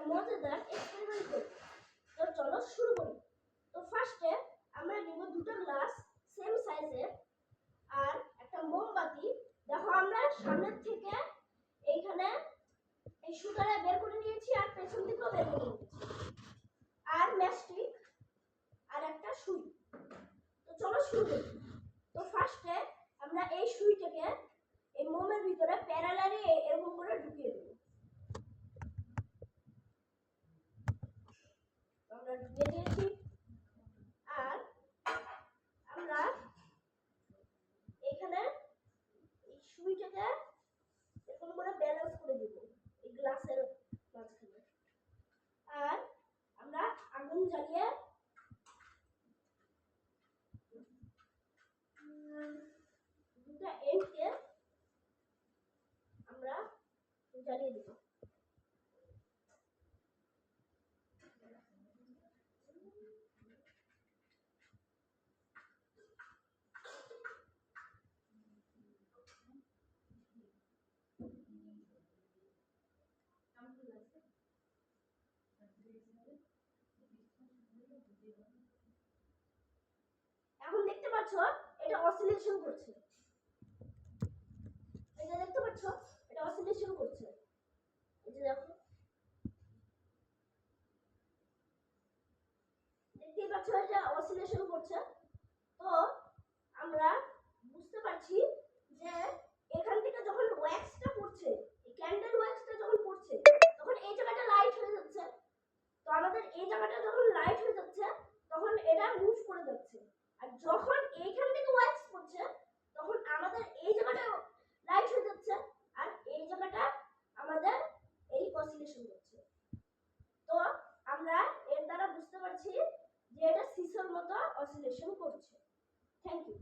মজাদার এক্সপেরিমেন্ট করব। তো চলো শুরু করি। তো ফার্স্টে আমরা নিব দুটো গ্লাস সেম সাইজের আর একটা মোমবাতি। দেখো আমরা সামনের থেকে এইখানে এই সুতাটা বের করে নিয়েছি আর পেছন থেকেও বের করে নিয়েছি, আর ম্যাস্টিক আর একটা সুই। তো চলো শুরু করি। তো ফার্স্টে আমরা এই সুইটাকে এই মোমের ভিতরে প্যারালালি এরকম করে ঢুকিয়ে দেব। আমরা ঢুকিয়ে দিয়েছি আর আমরা এখানে এই সুইটাকে এরকম করে ব্যালেন্স করে দেব এই গ্লাসের মাঝখানে। আর আমরা আগুন জ্বালিয়ে দুটো এন্ডকে আমরা জ্বালিয়ে দেব। এখন দেখতে পাচ্ছ এটা অসিলেশন করছে। এটা দেখতে পাচ্ছ এটা অসিলেশন করছে। এই যে দেখো, দেখতেই পাচ্ছ এটা অসিলেশন করছে। তো আমরা বুঝতে পারছি যে এখান থেকে যখন ওয়্যাক্সটা পড়ছে, এই ক্যান্ডেল ওয়্যাক্সটা যখন পড়ছে তখন এই জায়গাটা লাইট হয়ে যাচ্ছে। তো আমাদের এই জায়গাটা যখন লাইট হয়ে যাচ্ছে তখন এটা মুভ করে যাচ্ছে। আর যখন এইখান থেকে ওয়্যাক্স পড়ছে তখন আমাদের এই জায়গাটা লাইট হয়ে যাচ্ছে আর এই জায়গাটা আমাদের এই অসিলেশন করছে। তো আমরা এর দ্বারা বুঝতে পারছি যে এটা সিসোর মতো অসিলেশন করছে। Thank you.